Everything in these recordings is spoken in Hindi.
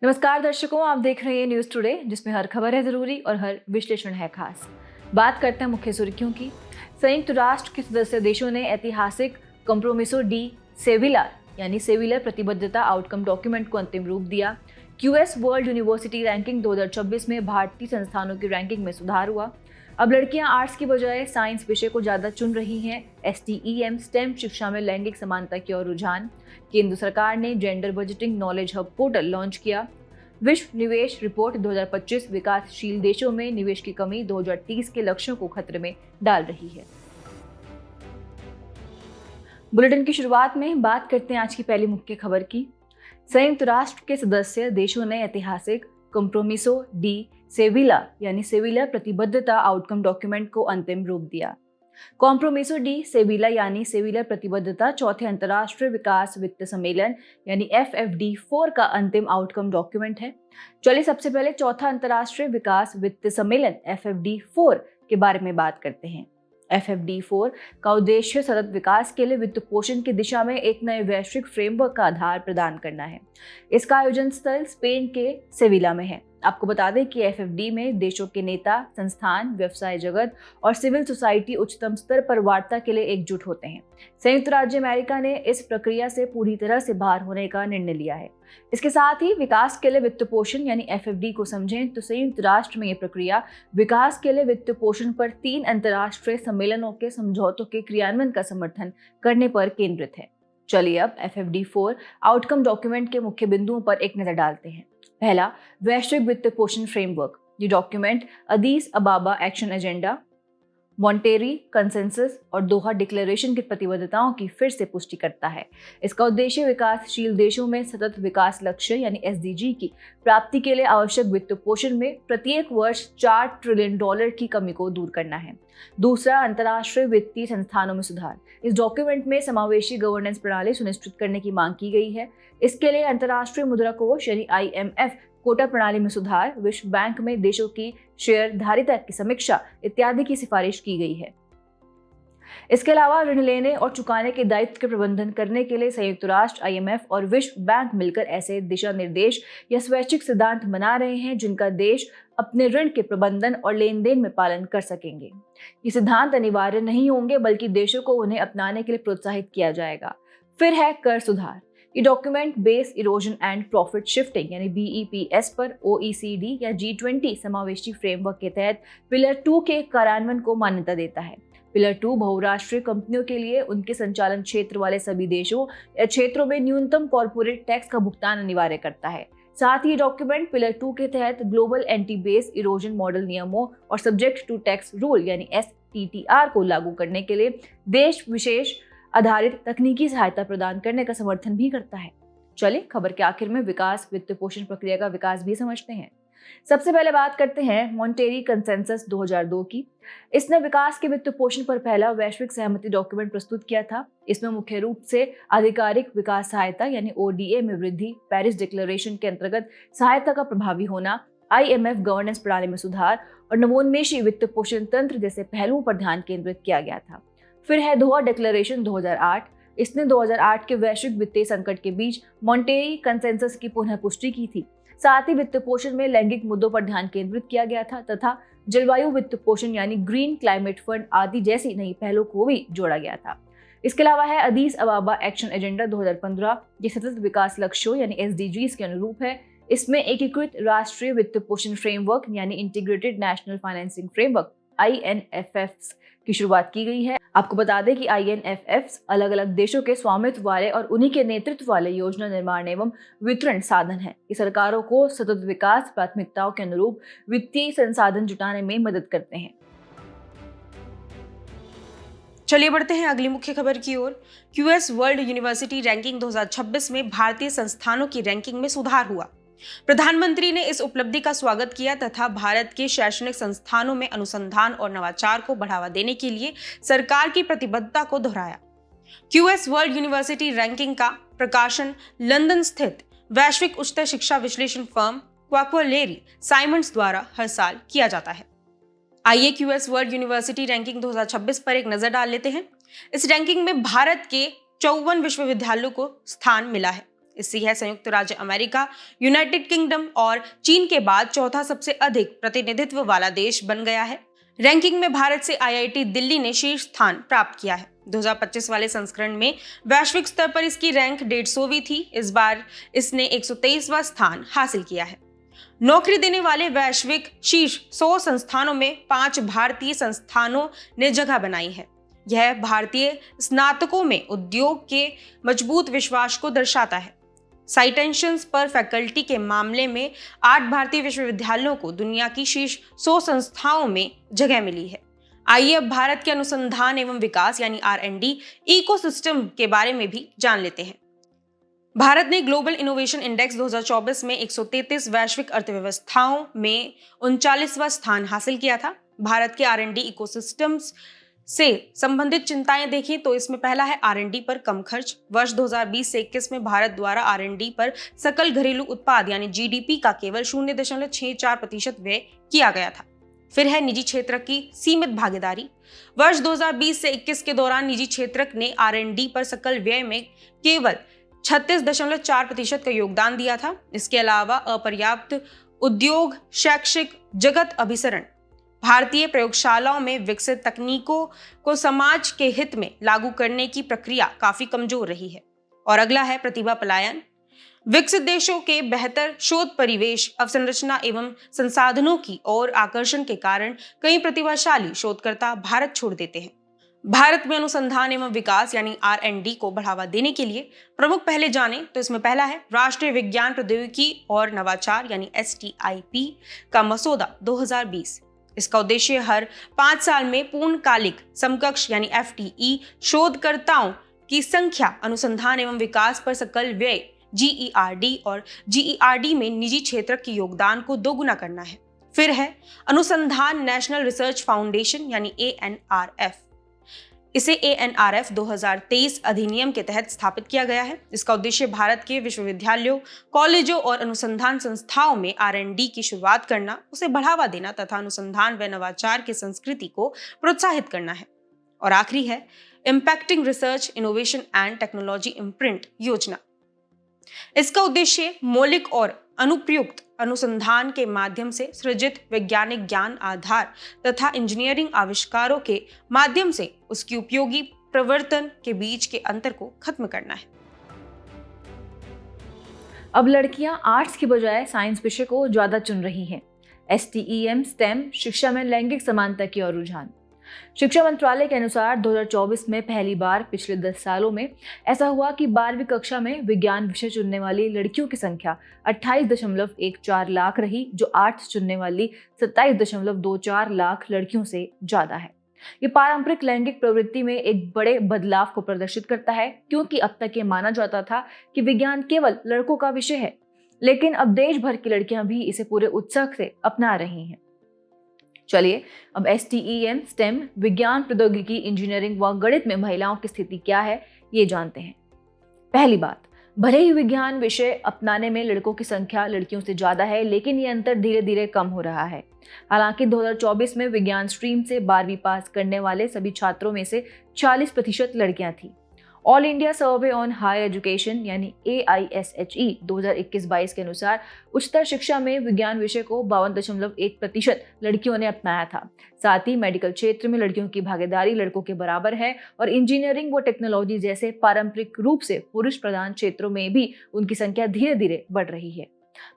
नमस्कार दर्शकों, आप देख रहे हैं न्यूज़ टुडे, जिसमें हर खबर है ज़रूरी और हर विश्लेषण है खास। बात करते हैं मुख्य सुर्खियों की। संयुक्त राष्ट्र के सदस्य देशों ने ऐतिहासिक कंप्रोमिसो डी सेविला यानी सेविलर प्रतिबद्धता आउटकम डॉक्यूमेंट को अंतिम रूप दिया। क्यूएस वर्ल्ड यूनिवर्सिटी रैंकिंग 2026 में भारतीय संस्थानों की रैंकिंग में सुधार हुआ। अब लड़कियां आर्ट्स की बजाय साइंस विषय को ज़्यादा चुन रही हैं। STEM स्टेम शिक्षा में लैंगिक समानता की ओर रुझान। केंद्र सरकार ने gender budgeting knowledge hub portal launch किया। विश्व निवेश रिपोर्ट 2025 विकासशील देशों में निवेश की कमी 2030 के लक्ष्यों को खतरे में डाल रही है। बुलेटिन की शुरुआत में बात करते हैं आज की पहली मुख्य खबर की। संयुक्त राष्ट्र के सदस्य देशों ने ऐतिहासिक कंप्रोमिसो डी सेविला यानी सेविलर प्रतिबद्धता आउटकम डॉक्यूमेंट को अंतिम रूप दिया। कॉम्प्रोमिसो डी सेविला यानी सेविलर प्रतिबद्धता चौथे अंतर्राष्ट्रीय विकास वित्त सम्मेलन यानी FFD4 का अंतिम आउटकम डॉक्यूमेंट है। चलिए सबसे पहले चौथा अंतर्राष्ट्रीय विकास वित्त सम्मेलन FFD4 के बारे में बात करते हैं। FFD4 का उद्देश्य सतत विकास के लिए वित्त पोषण की दिशा में एक नए वैश्विक फ्रेमवर्क का आधार प्रदान करना है। इसका आयोजन स्थल स्पेन के सेविला में है। आपको बता दें कि FFD में देशों के नेता, संस्थान, व्यवसाय जगत और सिविल सोसाइटी उच्चतम स्तर पर वार्ता के लिए एकजुट होते हैं। संयुक्त राज्य अमेरिका ने इस प्रक्रिया से पूरी तरह से बाहर होने का निर्णय लिया है। इसके साथ ही विकास के लिए वित्त पोषण यानी FFD को समझें तो संयुक्त राष्ट्र में ये प्रक्रिया विकास के लिए वित्त पोषण पर 3 अंतर्राष्ट्रीय सम्मेलनों के समझौतों के क्रियान्वयन का समर्थन करने पर केंद्रित है। चलिए अब FFD4 आउटकम डॉक्यूमेंट के मुख्य बिंदुओं पर एक नजर डालते हैं। पहला, वैश्विक वित्त पोषण फ्रेमवर्क। ये document Addis Ababa action agenda, Monterrey consensus और दोहा डिक्लेरेशन की प्रतिबद्धताओं की फिर से पुष्टि करता है। इसका उद्देश्य विकासशील देशों में सतत विकास लक्ष्य यानी SDG की प्राप्ति के लिए आवश्यक वित्त पोषण में प्रत्येक वर्ष $4 ट्रिलियन की कमी को दूर करना है। दूसरा, अंतर्राष्ट्रीय वित्तीय संस्थानों में सुधार। इस डॉक्यूमेंट में समावेशी गवर्नेंस प्रणाली सुनिश्चित करने की मांग की गई है। इसके लिए अंतर्राष्ट्रीय मुद्रा कोष यानी IMF कोटा प्रणाली में सुधार, विश्व बैंक में देशों की शेयरधारिता की समीक्षा इत्यादि की सिफारिश की गई है। इसके अलावा ऋण लेने और चुकाने के दायित्व के प्रबंधन करने के लिए संयुक्त राष्ट्र, IMF और विश्व बैंक मिलकर ऐसे दिशा निर्देश या स्वैच्छिक सिद्धांत बना रहे हैं जिनका देश अपने ऋण के प्रबंधन और लेन देन में पालन कर सकेंगे। ये सिद्धांत अनिवार्य नहीं होंगे, बल्कि देशों को उन्हें अपनाने के लिए प्रोत्साहित किया जाएगा। फिर है कर सुधार। ये document base erosion and profit shifting यानी BEPS पर OECD या G20 समावेशी फ्रेमवर्क के तहत पिलर 2 के कार्यान्वयन को मान्यता देता है। पिलर 2 बहुराष्ट्रीय कंपनियों के लिए उनके संचालन क्षेत्र वाले सभी देशों या क्षेत्रों में न्यूनतम कॉर्पोरेट टैक्स का भुगतान अनिवार्य करता है। साथ ही डॉक्यूमेंट पिलर 2 के तहत global anti base erosion model नियमों और सब्जेक्ट टू टैक्स रूल यानी STTR को लागू करने के लिए देश विशेष आधारित तकनीकी सहायता प्रदान करने का समर्थन भी करता है। चलिए खबर के आखिर में विकास वित्त पोषण प्रक्रिया का विकास भी समझते हैं। सबसे पहले बात करते हैं मॉन्टेरी कंसेंसस 2002 की। इसने विकास के वित्त पोषण पर पहला वैश्विक सहमति डॉक्यूमेंट प्रस्तुत किया था। इसमें मुख्य रूप से आधिकारिक विकास सहायता यानी ODA में वृद्धि, पेरिस डिक्लेरेशन के अंतर्गत सहायता का प्रभावी होना, IMF गवर्नेंस प्रणाली में सुधार और नवोन्मेषी वित्त पोषण तंत्र जैसे पहलुओं पर ध्यान केंद्रित किया गया था। फिर है दोहा डिक्लेरेशन 2008। इसने 2008 के वैश्विक वित्तीय संकट के बीच मॉन्टेरी कंसेंसस की पुनः पुष्टि की थी। साथ ही वित्त पोषण में लैंगिक मुद्दों पर ध्यान केंद्रित किया गया था तथा जलवायु वित्त पोषण यानी ग्रीन क्लाइमेट फंड आदि जैसी नई पहलों को भी जोड़ा गया था। इसके अलावा है अदीस अबाबा एक्शन एजेंडा 2015। ये सतत विकास लक्ष्यों यानी SDGs के अनुरूप है। इसमें एकीकृत राष्ट्रीय वित्त पोषण फ्रेमवर्क यानी integrated national financing framework INFFs की शुरुआत की गई है। आपको बता दें कि INFFs अलग अलग देशों के स्वामित्व वाले और उन्हीं के नेतृत्व वाले योजना निर्माण एवं वितरण साधन है। ये सरकारों को सतत विकास प्राथमिकताओं के अनुरूप वित्तीय संसाधन जुटाने में मदद करते हैं। चलिए बढ़ते हैं अगली मुख्य खबर की ओर। क्यूएस वर्ल्ड यूनिवर्सिटी रैंकिंग 2026 में भारतीय संस्थानों की रैंकिंग में सुधार हुआ। प्रधानमंत्री ने इस उपलब्धि का स्वागत किया तथा भारत के शैक्षणिक संस्थानों में अनुसंधान और नवाचार को बढ़ावा देने के लिए सरकार की प्रतिबद्धता को दोहराया। क्यूएस वर्ल्ड यूनिवर्सिटी रैंकिंग का प्रकाशन लंदन स्थित वैश्विक उच्चतर शिक्षा विश्लेषण फर्म क्वाक्वलेरी साइमंड्स द्वारा हर साल किया जाता है। आइए क्यूएस वर्ल्ड यूनिवर्सिटी रैंकिंग 2026 पर एक नजर डाल लेते हैं। इस रैंकिंग में भारत के 54 विश्वविद्यालयों को स्थान मिला है। इससे यह संयुक्त राज्य अमेरिका, यूनाइटेड किंगडम और चीन के बाद चौथा सबसे अधिक प्रतिनिधित्व वाला देश बन गया है। रैंकिंग में भारत से आईआईटी दिल्ली ने शीर्ष स्थान प्राप्त किया है। 2025 वाले संस्करण में वैश्विक स्तर पर इसकी रैंक 150वीं थी। इस बार इसने 123वां स्थान हासिल किया है। नौकरी देने वाले वैश्विक शीर्ष 100 संस्थानों में 5 भारतीय संस्थानों ने जगह बनाई है। यह भारतीय स्नातकों में उद्योग के मजबूत विश्वास को दर्शाता है। साइटेंशंस पर फैकल्टी के मामले में 8 भारतीय विश्वविद्यालयों को दुनिया की शीर्ष 100 संस्थाओं में जगह मिली है। आइए अब भारत के अनुसंधान एवं विकास यानी R&D इकोसिस्टम के बारे में भी जान लेते हैं। भारत ने ग्लोबल इनोवेशन इंडेक्स 2024 में 133 वैश्विक अर्थव्यवस्थाओं में 39वां स्थान हासिल किया था। भारत के R&D इकोसिस्टम्स से संबंधित चिंताएं देखें तो इसमें पहला है R&D पर कम खर्च। वर्ष 2020 से 21 में भारत द्वारा R&D पर सकल घरेलू उत्पाद यानी GDP का केवल 0.64% व्यय किया गया था। फिर है निजी क्षेत्र की सीमित भागीदारी। वर्ष 2020 से 21 के दौरान निजी क्षेत्र ने R&D पर सकल व्यय में केवल 36.4% का योगदान दिया था। इसके अलावा अपर्याप्त उद्योग शैक्षिक जगत अभिसरण, भारतीय प्रयोगशालाओं में विकसित तकनीकों को समाज के हित में लागू करने की प्रक्रिया काफी कमजोर रही है। और अगला है प्रतिभा पलायन। विकसित देशों के बेहतर शोध परिवेश, अवसंरचना एवं संसाधनों की ओर आकर्षण के कारण कई प्रतिभाशाली शोधकर्ता भारत छोड़ देते हैं। भारत में अनुसंधान एवं विकास यानी R&D को बढ़ावा देने के लिए प्रमुख पहले जाने तो इसमें पहला है राष्ट्रीय विज्ञान प्रौद्योगिकी और नवाचार यानी STIP का मसौदा 2020। इसका उद्देश्य हर 5 साल में पूर्णकालिक समकक्ष यानी FTE शोधकर्ताओं की संख्या, अनुसंधान एवं विकास पर सकल व्यय GERD और GERD में निजी क्षेत्र के योगदान को दोगुना करना है। फिर है अनुसंधान नेशनल रिसर्च फाउंडेशन यानी ANRF। इसे ANRF 2023 अधिनियम के तहत स्थापित किया गया है। इसका उद्देश्य भारत के विश्वविद्यालयों, कॉलेजों और अनुसंधान संस्थाओं में R&D की शुरुआत करना, उसे बढ़ावा देना तथा अनुसंधान व नवाचार की संस्कृति को प्रोत्साहित करना है। और आखिरी है impacting research innovation and technology imprint योजना। इसका उद्देश्य मौलिक और अनुप्रयुक्त अनुसंधान के माध्यम से सृजित वैज्ञानिक ज्ञान आधार तथा इंजीनियरिंग आविष्कारों के माध्यम से उसकी उपयोगी प्रवर्तन के बीच के अंतर को खत्म करना है। अब लड़कियां आर्ट्स की बजाय साइंस विषय को ज्यादा चुन रही हैं। STEM शिक्षा में लैंगिक समानता की ओर रुझान। शिक्षा मंत्रालय के अनुसार 2024 में पहली बार पिछले 10 सालों में ऐसा हुआ कि 12वीं कक्षा में विज्ञान विषय चुनने वाली लड़कियों की संख्या 28.14 लाख रही, जो आर्ट्स चुनने वाली 27.24 लाख लड़कियों से ज्यादा है। ये पारंपरिक लैंगिक प्रवृत्ति में एक बड़े बदलाव को प्रदर्शित करता है, क्योंकि अब तक ये माना जाता था कि विज्ञान केवल लड़कों का विषय है, लेकिन अब देश भर की लड़कियां भी इसे पूरे उत्साह से अपना रही हैं। चलिए अब STEM विज्ञान, प्रौद्योगिकी, इंजीनियरिंग व गणित में महिलाओं की स्थिति क्या है, ये जानते हैं। पहली बात, भले ही विज्ञान विषय अपनाने में लड़कों की संख्या लड़कियों से ज्यादा है, लेकिन ये अंतर धीरे धीरे कम हो रहा है। हालांकि 2024 में विज्ञान स्ट्रीम से 12वीं पास करने वाले सभी छात्रों में से 40% लड़कियां थीं। All India survey on higher education यानी AISHE 2021-22 के अनुसार उच्चतर शिक्षा में विज्ञान विषय को 52.1% लड़कियों ने अपनाया था। साथ ही मेडिकल क्षेत्र में लड़कियों की भागीदारी लड़कों के बराबर है और इंजीनियरिंग व टेक्नोलॉजी जैसे पारंपरिक रूप से पुरुष प्रधान क्षेत्रों में भी उनकी संख्या धीरे धीरे बढ़ रही है।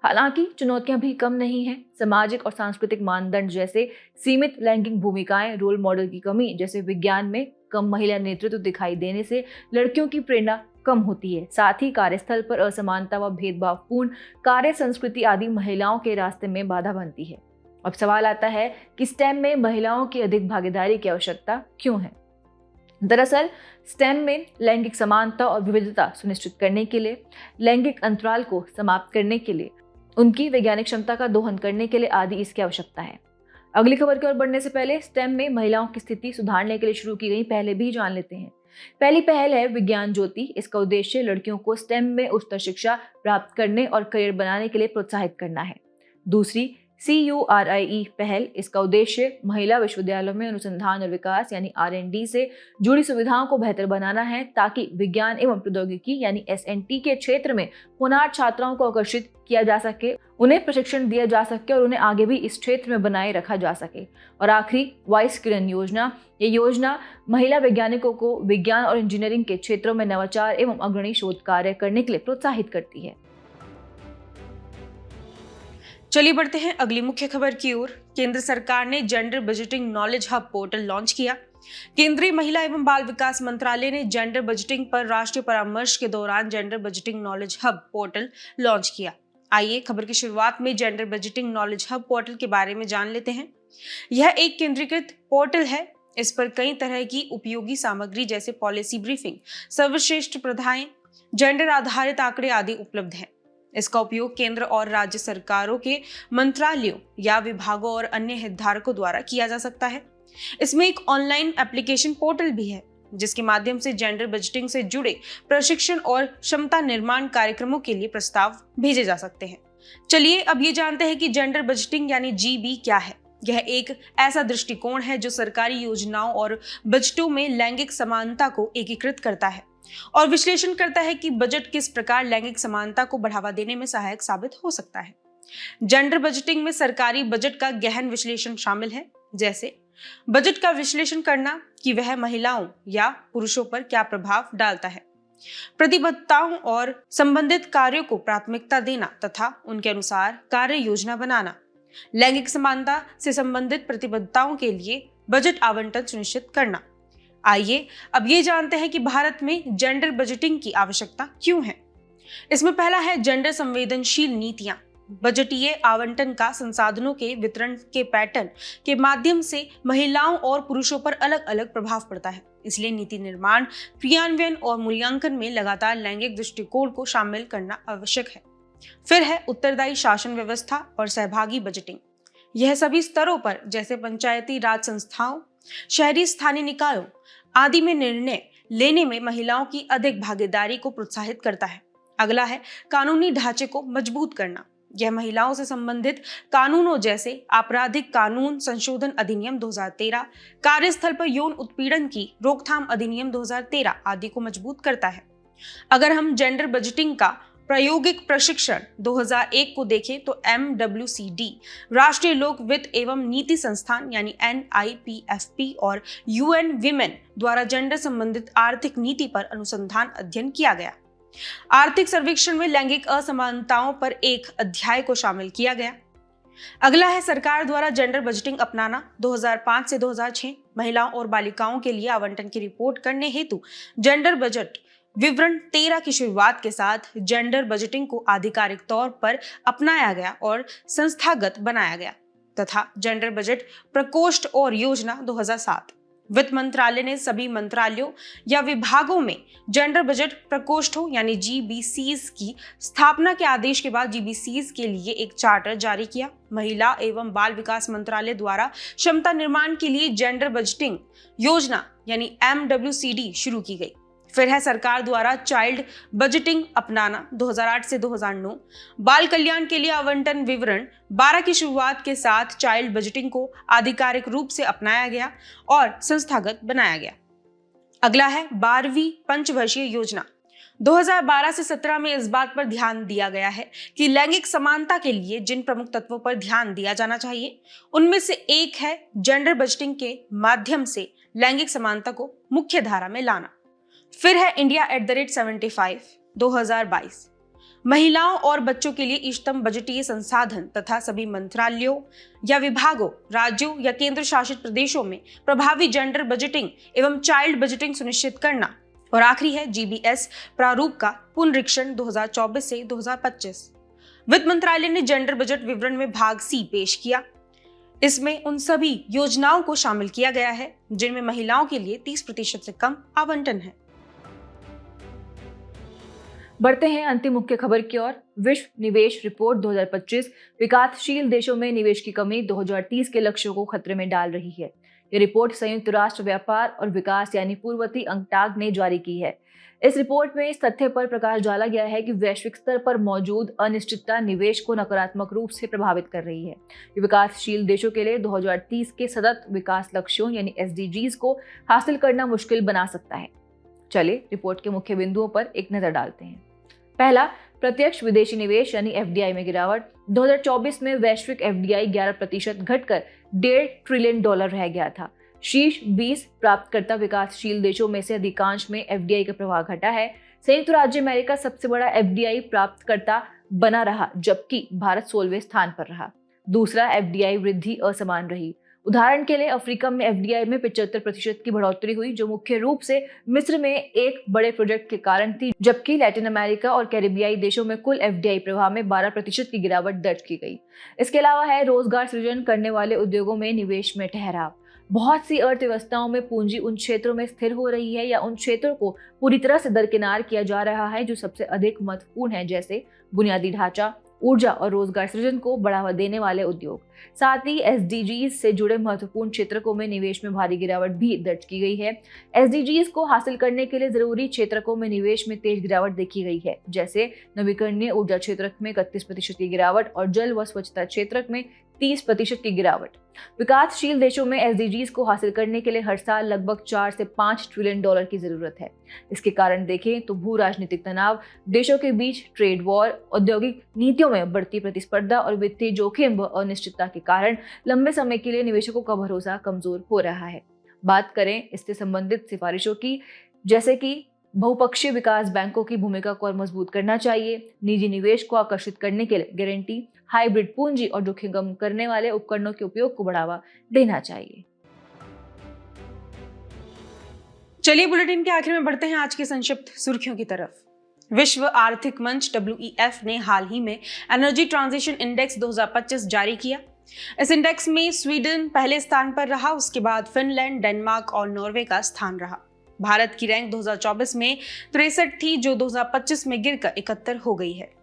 हालांकि चुनौतियां भी कम नहीं हैं। सामाजिक और सांस्कृतिक मानदंड जैसे सीमित लैंगिक भूमिकाएं, रोल मॉडल की कमी जैसे विज्ञान में कम महिला नेतृत्व दिखाई देने से लड़कियों की प्रेरणा कम होती है। साथ ही कार्यस्थल पर असमानता व भेदभावपूर्ण कार्य संस्कृति आदि महिलाओं के रास्ते में बाधा बनती है। अब सवाल आता है कि स्टेम में महिलाओं की अधिक भागीदारी की आवश्यकता क्यों है? दरअसल स्टेम में लैंगिक समानता और विविधता सुनिश्चित करने के लिए, लैंगिक अंतराल को समाप्त करने के लिए, उनकी वैज्ञानिक क्षमता का दोहन करने के लिए आदि इसकी आवश्यकता है। अगली खबर की ओर बढ़ने से पहले स्टेम में महिलाओं की स्थिति सुधारने के लिए शुरू की गई पहले भी जान लेते हैं। पहली पहल है विज्ञान ज्योति। इसका उद्देश्य लड़कियों को स्टेम में उच्चतर शिक्षा प्राप्त करने और करियर बनाने के लिए प्रोत्साहित करना है। दूसरी CURIE पहल, इसका उद्देश्य महिला विश्वविद्यालयों में अनुसंधान और विकास यानी R&D से जुड़ी सुविधाओं को बेहतर बनाना है, ताकि विज्ञान एवं प्रौद्योगिकी यानी SNT के क्षेत्र में होनहार छात्राओं को आकर्षित किया जा सके, उन्हें प्रशिक्षण दिया जा सके और उन्हें आगे भी इस क्षेत्र में बनाए रखा जा सके। और आखिरी, वाइस किरण योजना। ये योजना महिला वैज्ञानिकों को विज्ञान और इंजीनियरिंग के क्षेत्रों में नवाचार एवं अग्रणी शोध कार्य करने के लिए प्रोत्साहित करती है। चलिए बढ़ते हैं अगली मुख्य खबर की ओर। केंद्र सरकार ने gender budgeting knowledge hub portal launch किया। केंद्रीय महिला एवं बाल विकास मंत्रालय ने जेंडर बजटिंग पर राष्ट्रीय परामर्श के दौरान gender budgeting knowledge hub portal launch किया। आइए खबर की शुरुआत में gender budgeting knowledge hub portal के बारे में जान लेते हैं। यह एक केंद्रीकृत पोर्टल है। इस पर कई तरह की उपयोगी सामग्री जैसे पॉलिसी ब्रीफिंग, सर्वश्रेष्ठ प्रथाएं, जेंडर आधारित आंकड़े आदि उपलब्ध हैं। इसका उपयोग केंद्र और राज्य सरकारों के मंत्रालयों या विभागों और अन्य हितधारकों द्वारा किया जा सकता है। इसमें एक ऑनलाइन एप्लीकेशन पोर्टल भी है, जिसके माध्यम से जेंडर बजटिंग से जुड़े प्रशिक्षण और क्षमता निर्माण कार्यक्रमों के लिए प्रस्ताव भेजे जा सकते हैं। चलिए अब ये जानते हैं कि जेंडर बजटिंग यानी GB क्या है। यह एक ऐसा दृष्टिकोण है जो सरकारी योजनाओं और बजटों में लैंगिक समानता को एकीकृत करता है और विश्लेषण करता है कि बजट किस प्रकार लैंगिक समानता को बढ़ावा देने में सहायक साबित हो सकता है। जेंडर बजटिंग में सरकारी बजट का गहन विश्लेषण शामिल है, जैसे बजट का विश्लेषण करना कि वह महिलाओं या पुरुषों पर क्या प्रभाव डालता है, प्रतिबद्धताओं और संबंधित कार्यों को प्राथमिकता देना तथा उनके अनुसार कार्य योजना बनाना, लैंगिक समानता से संबंधित प्रतिबद्धताओं के लिए बजट आवंटन सुनिश्चित करना। आइए अब ये जानते हैं कि भारत में जेंडर बजटिंग की आवश्यकता क्यों है। इसमें पहला है जेंडर संवेदनशील नीतियां। बजटीय आवंटन का संसाधनों के वितरण के पैटर्न के माध्यम से महिलाओं और पुरुषों पर अलग अलग प्रभाव पड़ता है, इसलिए नीति निर्माण, क्रियान्वयन और मूल्यांकन में लगातार लैंगिक दृष्टिकोण को शामिल करना आवश्यक है। फिर है उत्तरदायी शासन व्यवस्था और सहभागी बजटिंग। यह सभी स्तरों पर जैसे पंचायती राज संस्थाओं, शहरी स्थानीय निकायों आदि में निर्णय लेने में महिलाओं की अधिक भागीदारी को प्रोत्साहित करता है। अगला है कानूनी ढांचे को मजबूत करना। यह महिलाओं से संबंधित कानूनों जैसे आपराधिक कानून संशोधन अधिनियम 2013, कार्यस्थल पर यौन उत्पीड़न की रोकथाम अधिनियम 2013 आदि को मजबूत करता है। अगर हम जेंडर बजटिंग का प्रायोगिक प्रशिक्षण 2001 को देखें तो MWCD, राष्ट्रीय लोक वित्त एवं नीति संस्थान यानी NIPFP और UN विमेन द्वारा जेंडर संबंधित आर्थिक नीति पर अनुसंधान अध्ययन किया गया। आर्थिक सर्वेक्षण में लैंगिक असमानताओं पर एक अध्याय को शामिल किया गया। अगला है सरकार द्वारा जेंडर बजटिंग अपनाना। 2005 से 2006 महिलाओं और बालिकाओं के लिए आवंटन की रिपोर्ट करने हेतु जेंडर बजट विवरण 13 की शुरुआत के साथ जेंडर बजटिंग को आधिकारिक तौर पर अपनाया गया और संस्थागत बनाया गया तथा जेंडर बजट प्रकोष्ठ और योजना 2007। वित्त मंत्रालय ने सभी मंत्रालयों या विभागों में जेंडर बजट प्रकोष्ठों यानी GBCs की स्थापना के आदेश के बाद GBCs के लिए एक चार्टर जारी किया। महिला एवं बाल विकास मंत्रालय द्वारा क्षमता निर्माण के लिए जेंडर बजटिंग योजना यानी MWCD शुरू की गई। फिर है सरकार द्वारा चाइल्ड बजटिंग अपनाना। 2008 से 2009 बाल कल्याण के लिए आवंटन विवरण 12 की शुरुआत के साथ चाइल्ड बजटिंग को आधिकारिक रूप से अपनाया गया और संस्थागत बनाया गया। अगला है 12वीं पंचवर्षीय योजना। 2012 से 17 में इस बात पर ध्यान दिया गया है कि लैंगिक समानता के लिए जिन प्रमुख तत्वों पर ध्यान दिया जाना चाहिए, उनमें से एक है जेंडर बजटिंग के माध्यम से लैंगिक समानता को मुख्य धारा में लाना। फिर है इंडिया @75 2022, महिलाओं और बच्चों के लिए इष्टतम बजटीय संसाधन तथा सभी मंत्रालयों या विभागों, राज्यों या केंद्र शासित प्रदेशों में प्रभावी जेंडर बजटिंग एवं चाइल्ड बजटिंग सुनिश्चित करना। और आखिरी है GBS प्रारूप का पुनरीक्षण 2024 से 2025। वित्त मंत्रालय ने जेंडर बजट विवरण में भाग C पेश किया। इसमें उन सभी योजनाओं को शामिल किया गया है जिनमें महिलाओं के लिए 30% से कम आवंटन है। बढ़ते हैं अंतिम मुख्य खबर की ओर। विश्व निवेश रिपोर्ट 2025 विकासशील देशों में निवेश की कमी 2030 के लक्ष्यों को खतरे में डाल रही है। ये रिपोर्ट संयुक्त राष्ट्र व्यापार और विकास यानी पूर्ववर्ती अंकटाग ने जारी की है। इस रिपोर्ट में इस तथ्य पर प्रकाश डाला गया है कि वैश्विक स्तर पर मौजूद अनिश्चितता निवेश को नकारात्मक रूप से प्रभावित कर रही है। ये विकासशील देशों के लिए 2030 के सतत विकास लक्ष्यों यानी SDGs को हासिल करना मुश्किल बना सकता है। चलिए रिपोर्ट के मुख्य बिंदुओं पर एक नजर डालते हैं। पहला, प्रत्यक्ष विदेशी निवेश यानी FDI में गिरावट। 2024 में वैश्विक FDI 11% घटकर $1.5 ट्रिलियन रह गया था। शीर्ष 20 प्राप्तकर्ता विकासशील देशों में से अधिकांश में FDI का प्रवाह घटा है। संयुक्त राज्य अमेरिका सबसे बड़ा FDI प्राप्तकर्ता बना रहा, जबकि भारत 16वें स्थान पर रहा। दूसरा, FDI वृद्धि असमान रही। उदाहरण के लिए अफ्रीका में FDI में 75% की बढ़ोतरी हुई, जो मुख्य रूप से मिस्र में एक बड़े प्रोजेक्ट के कारण थी, जबकि लैटिन अमेरिका और कैरिबियाई देशों में कुल FDI प्रवाह में 12% की गिरावट दर्ज की गई। इसके अलावा है रोजगार सृजन करने वाले उद्योगों में निवेश में ठहराव। बहुत सी अर्थव्यवस्थाओं में पूंजी उन क्षेत्रों में स्थिर हो रही है या उन क्षेत्रों को पूरी तरह से दरकिनार किया जा रहा है जो सबसे अधिक महत्वपूर्ण है, जैसे बुनियादी ढांचा, ऊर्जा और रोजगार सृजन को बढ़ावा देने वाले उद्योग। साथ ही SDGs से जुड़े महत्वपूर्ण क्षेत्रकों में निवेश में भारी गिरावट भी दर्ज की गई है। SDGs को हासिल करने के लिए जरूरी क्षेत्रकों में निवेश में तेज गिरावट देखी गई है, जैसे नवीकरणीय ऊर्जा क्षेत्र में 31% की गिरावट और जल व स्वच्छता क्षेत्र में 30% की गिरावट। विकासशील देशों में SDGs को हासिल करने के लिए हर साल लगभग 4 से 5 ट्रिलियन डॉलर की जरूरत है। इसके कारण देखें तो भू राजनीतिक तनाव, देशों के बीच ट्रेड वॉर, औद्योगिक नीतियों में बढ़ती प्रतिस्पर्धा और वित्तीय जोखिम व अनिश्चितता के कारण लंबे समय के लिए निवेशकों का भरोसा कमजोर हो रहा है। बात करें इससे संबंधित सिफारिशों की, जैसे कि बहुपक्षीय विकास बैंकों की भूमिका को और मजबूत करना चाहिए, निजी निवेश को आकर्षित करने के लिए गारंटी, हाइब्रिड पूंजी और जोखिम कम करने वाले उपकरणों के उपयोग को बढ़ावा देना चाहिए। चलिए बुलेटिन के आखिर में बढ़ते हैं आज की संक्षिप्त सुर्खियों की तरफ। विश्व आर्थिक मंच WEF ने हाल ही में एनर्जी ट्रांजिशन इंडेक्स 2025 जारी किया। इस इंडेक्स में स्वीडन पहले स्थान पर रहा, उसके बाद फिनलैंड, डेनमार्क और नॉर्वे का स्थान रहा। भारत की रैंक 2024 में 63 थी, जो 2025 में गिरकर 71 हो गई है।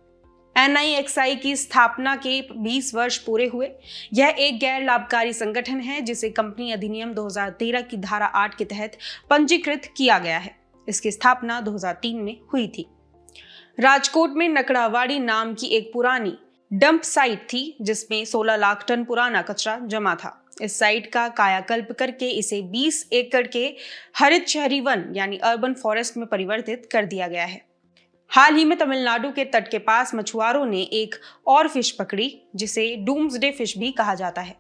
NIXI की स्थापना के 20 वर्ष पूरे हुए। यह एक गैर लाभकारी संगठन है जिसे कंपनी अधिनियम 2013 की धारा 8 के तहत पंजीकृत किया गया है। इसकी स्थापना 2003 में हुई थी। राजकोट में नकड़ावाड़ी नाम की एक पुरानी डंप साइट थी जिसमें 16 लाख टन पुराना कचरा जमा था। इस साइट का कायाकल्प करके इसे 20 एकड़ के हरित शहरी वन यानी अर्बन फॉरेस्ट में परिवर्तित कर दिया गया है। हाल ही में तमिलनाडु के तट के पास मछुआरों ने एक और फिश पकड़ी जिसे डूम्सडे फिश भी कहा जाता है।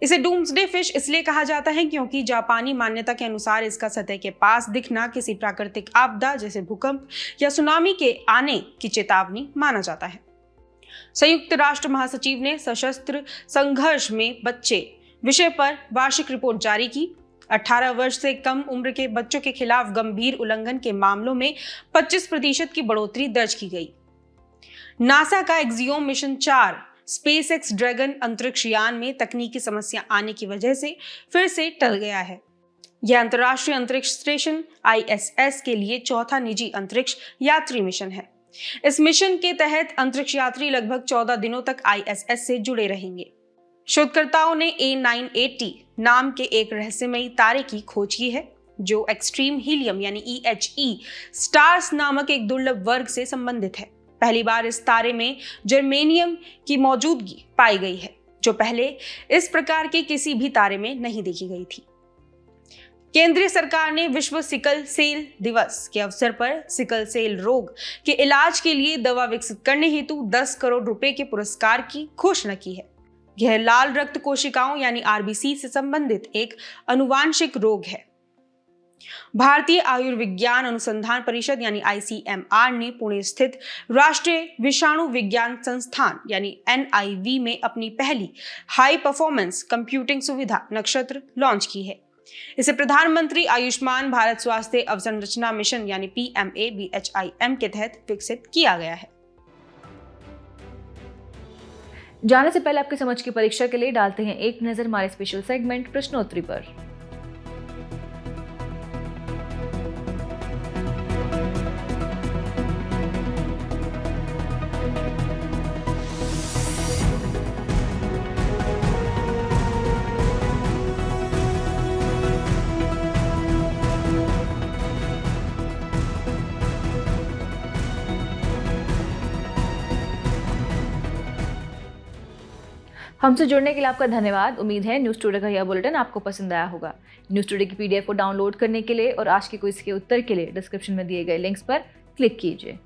इसे डूम्सडे फिश इसलिए कहा जाता है क्योंकि जापानी मान्यता के अनुसार इसका सतह के पास दिखना किसी प्राकृतिक आपदा जैसे भूकंप या सुनामी के आने की चेतावनी माना जाता है। संयुक्त राष्ट्र महासचिव ने सशस्त्र संघर्ष में बच्चे विषय पर वार्षिक रिपोर्ट जारी की। 18 वर्ष से कम उम्र के बच्चों के खिलाफ गंभीर उल्लंघन के मामलों में 25% की बढ़ोतरी दर्ज की गई। नासा का एक्सियोम मिशन 4 SpaceX ड्रैगन अंतरिक्ष यान में तकनीकी समस्या आने की वजह से फिर से टल गया है। यह अंतर्राष्ट्रीय अंतरिक्ष स्टेशन ISS के लिए चौथा निजी अंतरिक्ष यात्री मिशन है। इस मिशन के तहत अंतरिक्ष यात्री लगभग 14 दिनों तक ISS से जुड़े रहेंगे। शोधकर्ताओं ने A980 नाम के एक रहस्यमयी तारे की खोज की है जो एक्सट्रीम हीलियम यानी EHE स्टार्स नामक एक दुर्लभ वर्ग से संबंधित है। पहली बार इस तारे में जर्मेनियम की मौजूदगी पाई गई है जो पहले इस प्रकार के किसी भी तारे में नहीं देखी गई थी। केंद्रीय सरकार ने विश्व सिकल सेल दिवस के अवसर पर सिकल सेल रोग के इलाज के लिए दवा विकसित करने हेतु 10 करोड़ रुपए के पुरस्कार की घोषणा की है। यह लाल रक्त कोशिकाओं यानी RBC से संबंधित एक अनुवांशिक रोग है। भारतीय आयुर्विज्ञान अनुसंधान परिषद यानी ICMR ने पुणे स्थित राष्ट्रीय विषाणु विज्ञान संस्थान यानी NIV में अपनी पहली हाई परफॉर्मेंस कंप्यूटिंग सुविधा नक्षत्र लॉन्च की है। इसे प्रधानमंत्री आयुष्मान भारत स्वास्थ्य अवसंरचना मिशन यानी PMABHIM के तहत विकसित किया गया है। जाने से पहले आपकी समझ की परीक्षा के लिए डालते हैं एक नजर हमारे स्पेशल सेगमेंट प्रश्नोत्तरी पर। हमसे जुड़ने के लिए आपका धन्यवाद। उम्मीद है न्यूज़ टुडे का यह बुलेटिन आपको पसंद आया होगा। न्यूज़ टुडे की PDF को डाउनलोड करने के लिए और आज के क्विज के उत्तर के लिए डिस्क्रिप्शन में दिए गए लिंक्स पर क्लिक कीजिए।